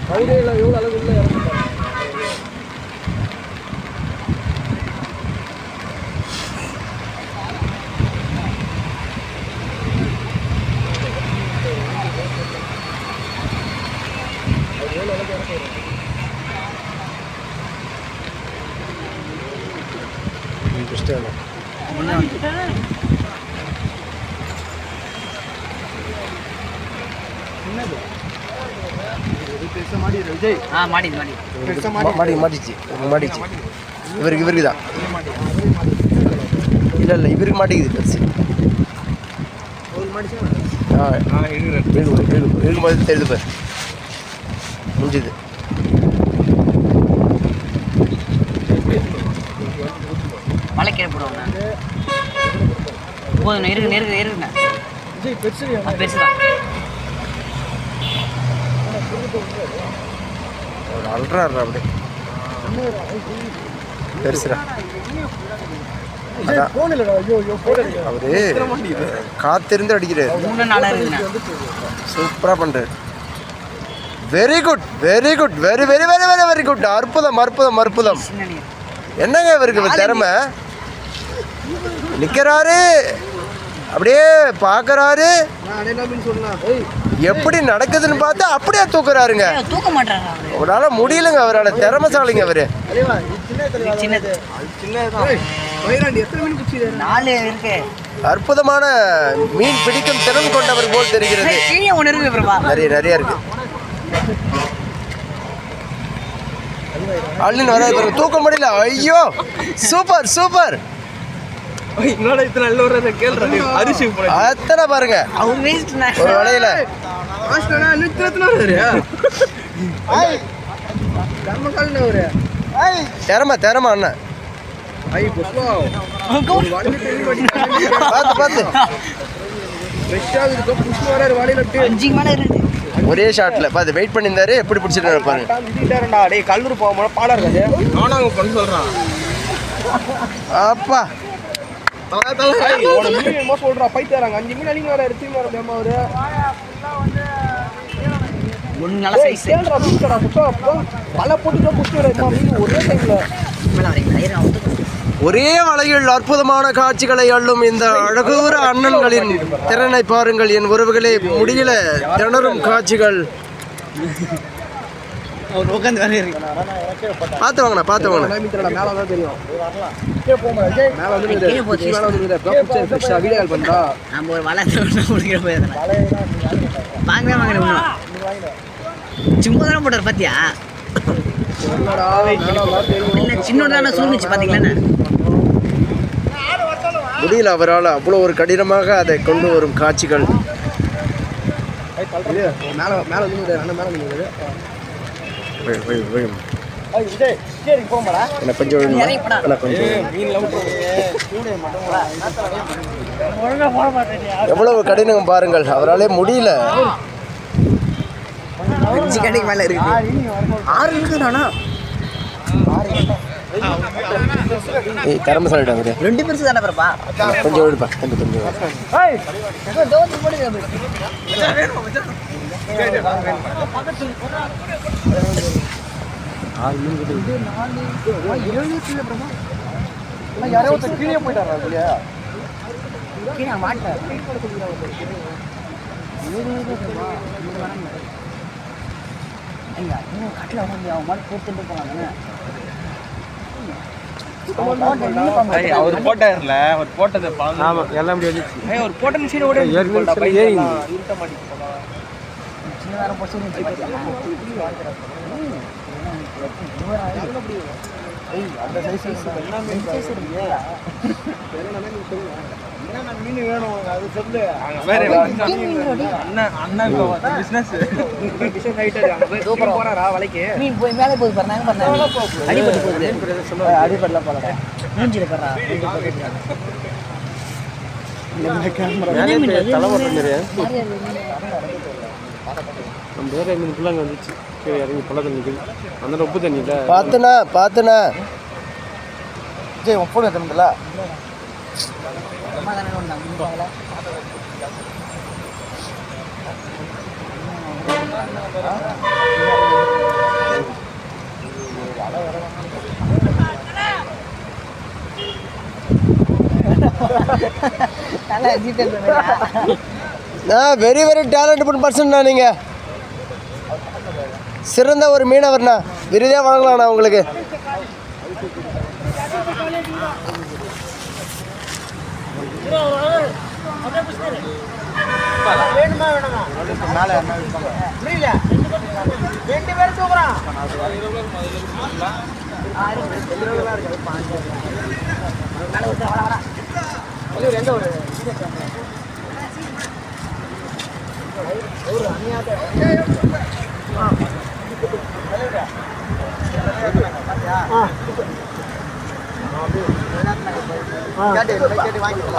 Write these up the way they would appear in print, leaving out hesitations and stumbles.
எவ்வளோ அளவு இல்லை மாட்டிச்சு இவருக்கு தான் இல்லை இவருக்கு மாட்டேங்குது பெருசு இழுக்கும்போது தெரியுது பாரு முடிஞ்சுது மலைக்கீரை போடுவாங்க போதும் இருக்குண்ணா பெருசு தான் அல்றாரு அப்படி பெருசுடா அவரு காத்திருந்து அடிக்கிறாரு சூப்பரா பண்றாரு very good very good very very very very very good அற்புதம் அற்புதம் அற்புதம் என்னங்க இவருக்கு திறமை நிக்கிறாரு அப்படியே பாக்குறாரு எப்படி நடக்குதுன்னு பார்த்து அப்படியே தூக்குறாருங்க தூக்க மாட்டாங்க அவரால முடியலங்க அவரால திறமைசாலிங்க அவரு அற்புதமான மீன் பிடிக்கும் திறன் கொண்டவர் போல் தெரிகிறது நிறைய நிறைய இருக்கு அள்ளின்னு வராது தூக்க முடியல ஐயோ சூப்பர் சூப்பர் அத்தனை பாருங்க ஒரு வலையில திறமை திறமை அண்ணன் ஒரே ஷாட்ல பாத்து வெயிட் பண்ணியிருந்தாரு எப்படி பிடிச்சிட்டு பாருங்க கல்லூர் போக பாடம் இருக்காது சொல்றான் அப்பா சொல்றா பைத்தாராங்க 5 மீன் அடிங்க வர எடுத்து வர ஒரே வலையில் அற்புதமான காட்சிகளை அள்ளும் இந்த அழகூர அண்ணன்களின் திறனை பாருங்கள் என் உறவுகளே முடியல திணறும் காட்சிகள் பார்த்து வாங்கண்ணா பார்த்து வாங்கண்ணா சும்மா தானே போட்டார் பாத்தியா சின்னதான சூழ்நிச்சு பாத்தீங்களா முடியல அவரால் அவ்வளோ ஒரு கடினமாக அதை கொண்டு வரும் காட்சிகள் எவ்வளவு கடினம் பாருங்கள் அவராலே முடியல மேல இருக்கு 6 இருக்குதானா திறமை சொல்லிட்டாங்க 2 பெருசு தானே பாப்பா கொஞ்சம் விடுப்பா கொஞ்சம் யாரோ கீழே போயிட்டாரா இல்லையா கீழே மாட்டேன் கட்டில வந்து அவன் மாதிரி போட்டுட்டு போனாங்க அவர் போட்டார்ல அவர் போட்டதை ஆமா எல்லாம் அப்படி வந்துச்சு அவர் போட்ட மிஷினை ஓட இருட்ட மாட்டேங்குது சின்ன நேரம் போச்சு அந்த சைஸ் எல்லாமே மீன் வேணும் அது சொல்லு. போறாரா வலைக்கு? மீன் போய் மேலே போகுது பாரு, நாங்க பாரு அடிபட்டு போகுது. அடிபடல போல மூஞ்சில பாரு. நம்ம வேற மீன் ஃபுல்லாக வந்துச்சு. சரி இறங்கி பள்ள தண்ணி அந்த உப்பு தண்ணியில் பார்த்துண்ணா ஜெய் உன் ஃபோன் எடுத்துல வெரி வெரி டேலண்டட் பர்சன்ண்ணா நீங்கள். சிறந்த ஒரு மீனவர்ண்ணா, விருதே வழங்கலாம்ண்ணா உங்களுக்கு.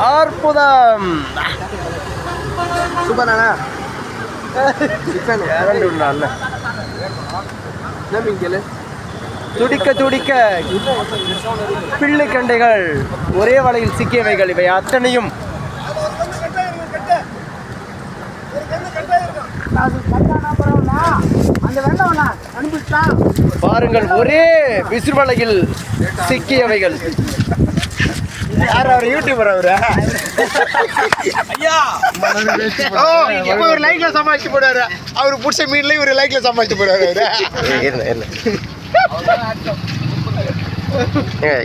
அற்புதம் சூப்பராண்ணா. துடிக்க துடிக்க பிள்ளை கண்டைகள் ஒரே வலையில் சிக்கியவைகள். இவை அத்தனையும் பாருங்கள், ஒரே விசிறுவலையில் சிக்கியவைகள். யார் அவர்? யூடியூபர் அவரு. ஒரு லைக்ல சமாளிச்சு போடுவாரு. அவரு பிடிச்ச மீன்ல இவரு லைக்ல சமாளிச்சு போடுவாரு.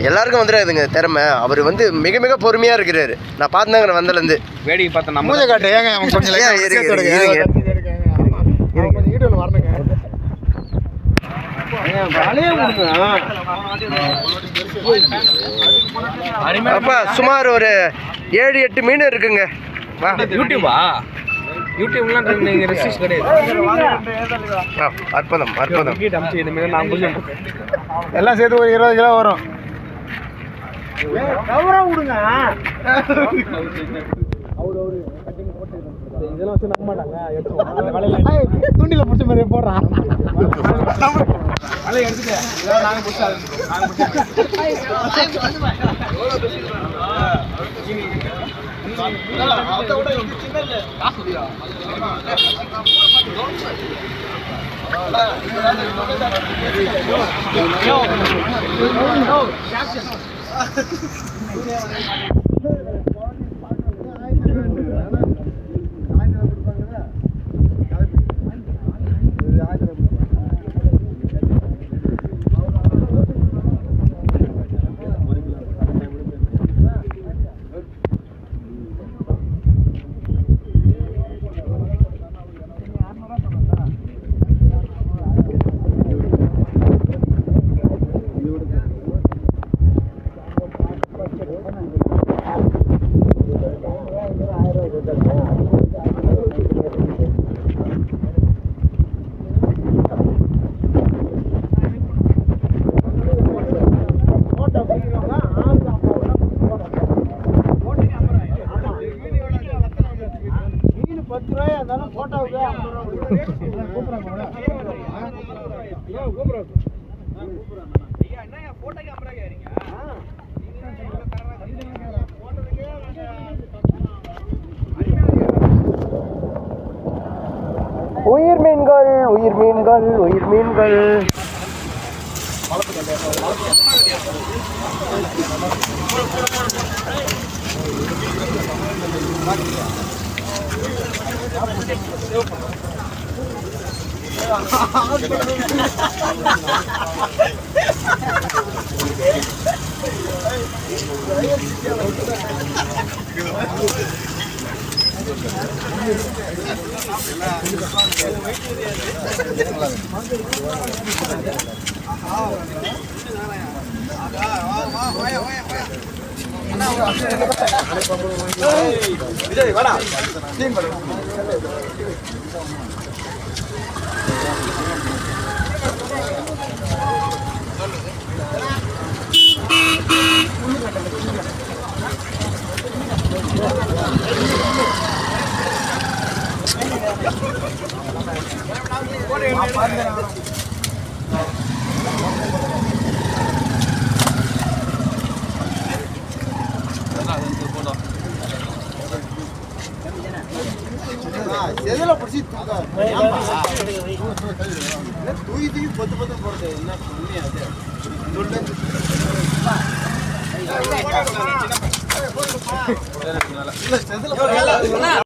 எல்லாருக்கும் வந்துடாதுங்க திறமை. அவர் வந்து மிக மிக பொறுமையா இருக்கிறாரு. நான் பார்த்தேங்க வந்தலேருந்து வேடிக்கை பார்த்தேன். நம்ம காட்டு ஏங்க கொஞ்சம் வரணுங்க. அப்பா சுமார் ஒரு 7-8 மீன் இருக்குங்க. யூடியூபா? யூடியூப்லாம் நீங்கள் ரெசிஸ்ட் கிடையாது. அற்புதம் அற்புதம். எல்லாம் சேர்த்து ஒரு 20 கிலோ வரும். விடுங்க. இதெல்லாம் வச்சு நம்ப மாட்டாங்க. தூண்டில பிடிச்ச மாதிரி போடுறான். வலையை எடுத்துட்டு நாங்கள் பிடிச்சா உயிர் மீன்கள், உயிர் மீன்கள், உயிர் மீன்கள். எதில் பிடிச்சி தூக்கி தூக்கி பத்து பத்து போடுறது என்ன பண்ணி அது